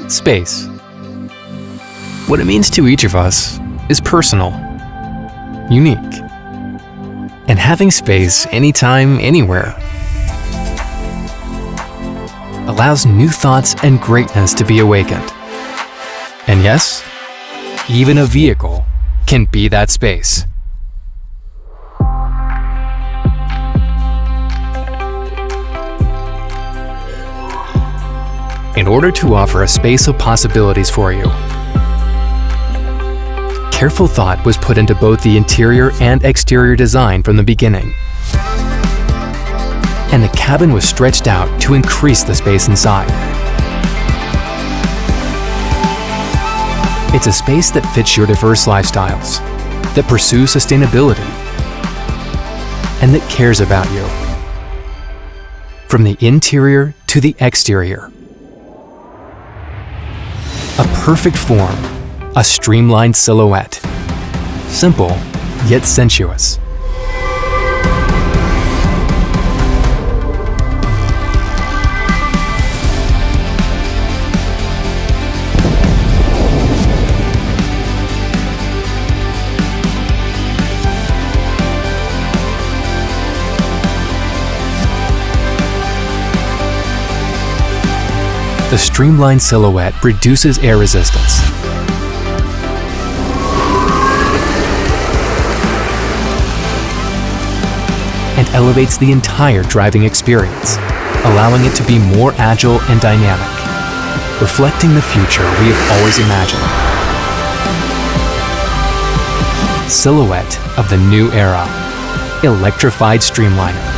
Space. What it means to each of us is personal, unique, and having space anytime, anywhere allows new thoughts and greatness to be awakened. And yes, even a vehicle can be that space. In order to offer a space of possibilities for you, careful thought was put into both the interior and exterior design from the beginning. And the cabin was stretched out to increase the space inside. It's a space that fits your diverse lifestyles, that pursues sustainability, and that cares about you. From the interior to the exterior. A perfect form, a streamlined silhouette. Simple, yet sensuous. The streamlined silhouette reduces air resistance and elevates the entire driving experience, allowing it to be more agile and dynamic, reflecting the future we have always imagined. Silhouette of the new era, Electrified Streamliner.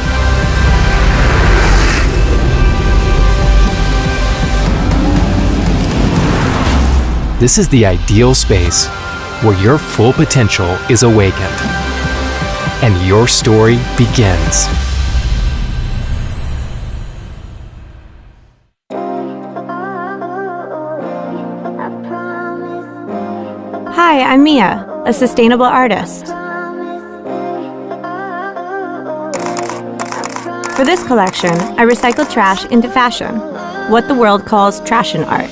This is the ideal space where your full potential is awakened and your story begins. Hi, I'm Mia, a sustainable artist. For this collection, I recycled trash into fashion, what the world calls trashion art.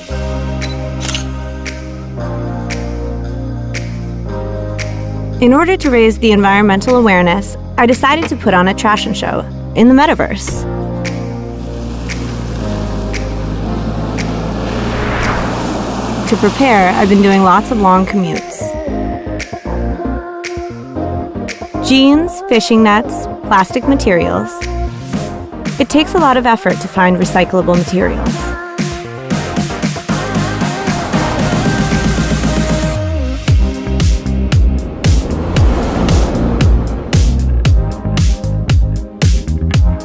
In order to raise the environmental awareness, I decided to put on a trashion show in the metaverse. To prepare, I've been doing lots of long commutes. Jeans, fishing nets, plastic materials. It takes a lot of effort to find recyclable materials.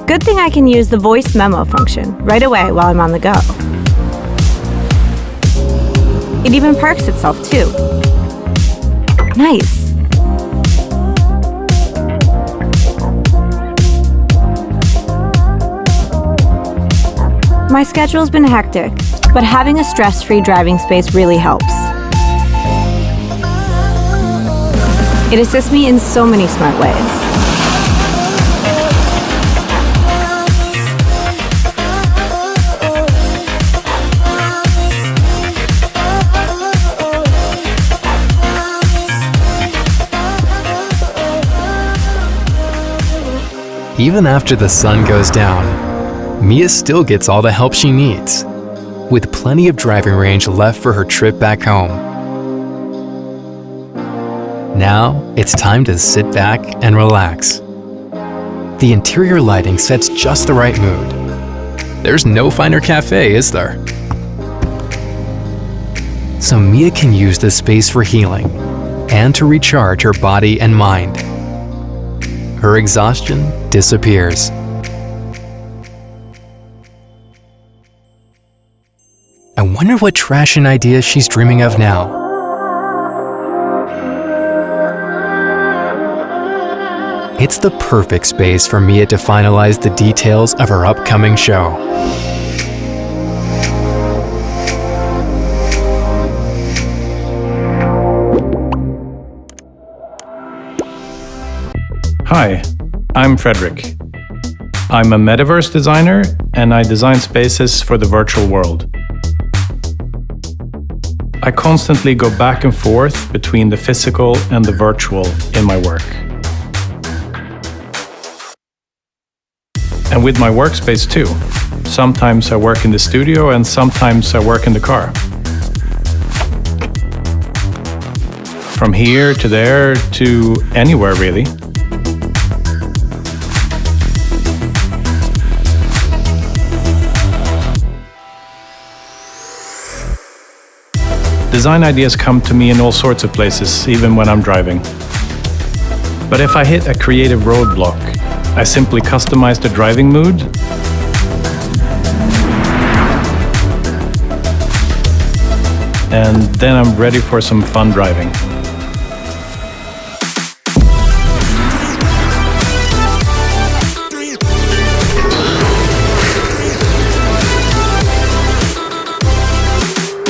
Good thing I can use the voice memo function right away while I'm on the go. It even parks itself too. Nice. My schedule's been hectic, but having a stress-free driving space really helps. It assists me in so many smart ways. Even after the sun goes down, Mia still gets all the help she needs, with plenty of driving range left for her trip back home. Now, it's time to sit back and relax. The interior lighting sets just the right mood. There's no finer cafe, is there? So Mia can use this space for healing and to recharge her body and mind. Her exhaustion disappears. I wonder what trashion idea she's dreaming of now. It's the perfect space for Mia to finalize the details of her upcoming show. Hi, I'm Frederick. I'm a metaverse designer and I design spaces for the virtual world. I constantly go back and forth between the physical and the virtual in my work. And with my workspace too. Sometimes I work in the studio and sometimes I work in the car. From here to there to anywhere really. Design ideas come to me in all sorts of places, even when I'm driving. But if I hit a creative roadblock, I simply customize the driving mood and then I'm ready for some fun driving.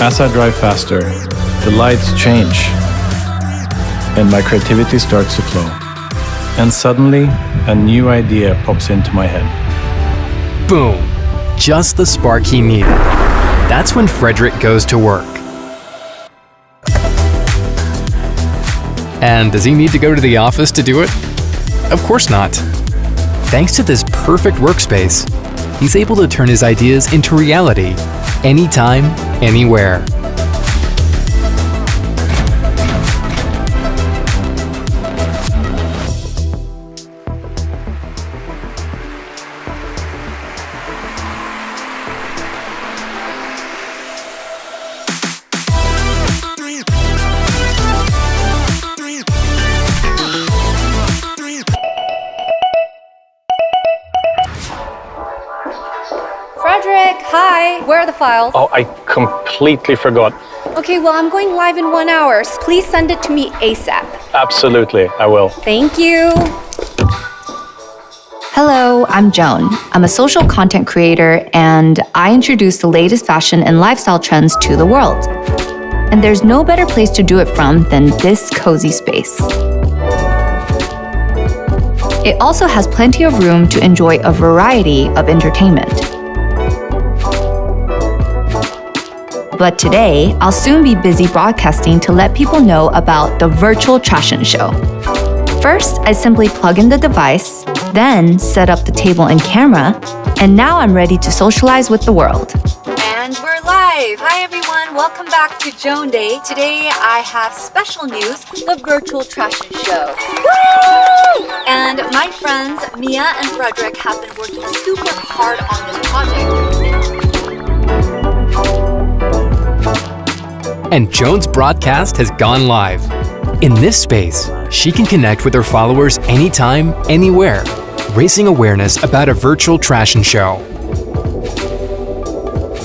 As I drive faster, the lights change and my creativity starts to flow. And suddenly, a new idea pops into my head. Boom! Just the spark he needed. That's when Fredrik goes to work. And does he need to go to the office to do it? Of course not. Thanks to this perfect workspace, he's able to turn his ideas into reality, anytime, anywhere. Fredrik, hi! Where are the files? Oh, I completely forgot. Okay, well, I'm going live in 1 hour. So please send it to me ASAP. Absolutely, I will. Thank you. Hello, I'm Joan. I'm a social content creator and I introduce the latest fashion and lifestyle trends to the world. And there's no better place to do it from than this cozy space. It also has plenty of room to enjoy a variety of entertainment. But today, I'll soon be busy broadcasting to let people know about the virtual Trashion show. First, I simply plug in the device, then set up the table and camera, and now I'm ready to socialize with the world. And we're live! Hi everyone, welcome back to Joan Day. Today I have special news, the virtual Trashion show. Woo! And my friends Mia and Fredrik have been working super hard on this project. And Joan's broadcast has gone live. In this space, she can connect with her followers anytime, anywhere, raising awareness about a virtual Trashion show.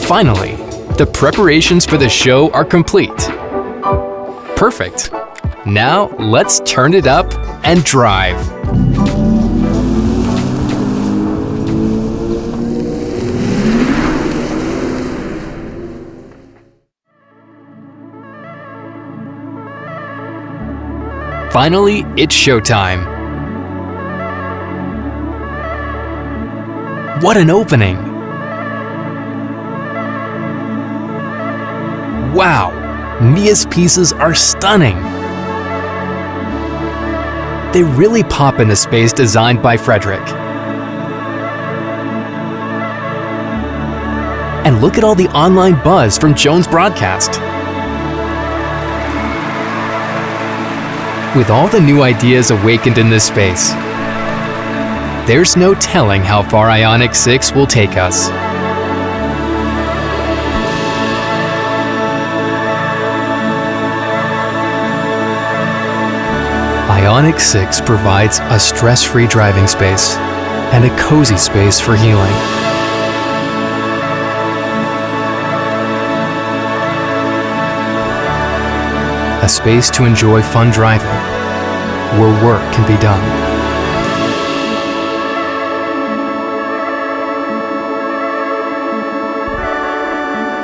Finally, the preparations for the show are complete. Perfect. Now, let's turn it up and drive. Finally, it's showtime. What an opening! Wow! Mia's pieces are stunning! They really pop in a space designed by Fredrik. And look at all the online buzz from Joan's broadcast. With all the new ideas awakened in this space, there's no telling how far IONIQ 6 will take us. IONIQ 6 provides a stress-free driving space and a cozy space for healing. A space to enjoy fun driving, where work can be done.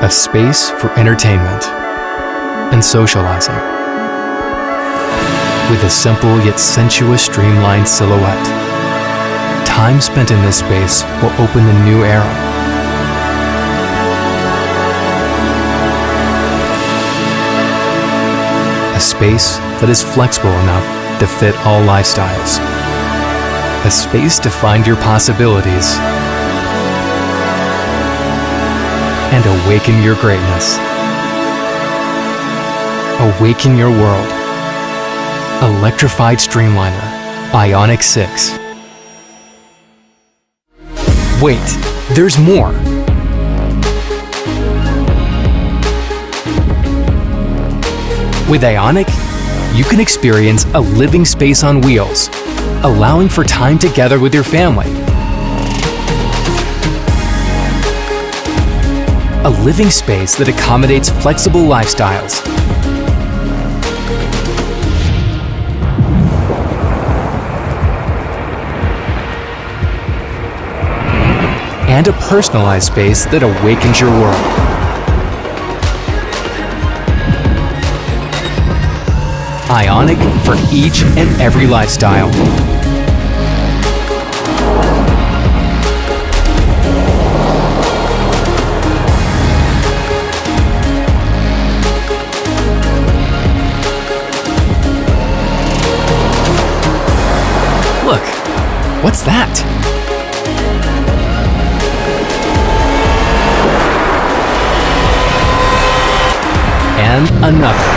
A space for entertainment and socializing. With a simple yet sensuous streamlined silhouette, time spent in this space will open a new era. A space that is flexible enough to fit all lifestyles. A space to find your possibilities and awaken your greatness. Awaken your world. Electrified Streamliner, IONIQ 6. Wait, there's more. With IONIQ, you can experience a living space on wheels, allowing for time together with your family. A living space that accommodates flexible lifestyles. And a personalized space that awakens your world. IONIQ for each and every lifestyle. Look, what's that? And another.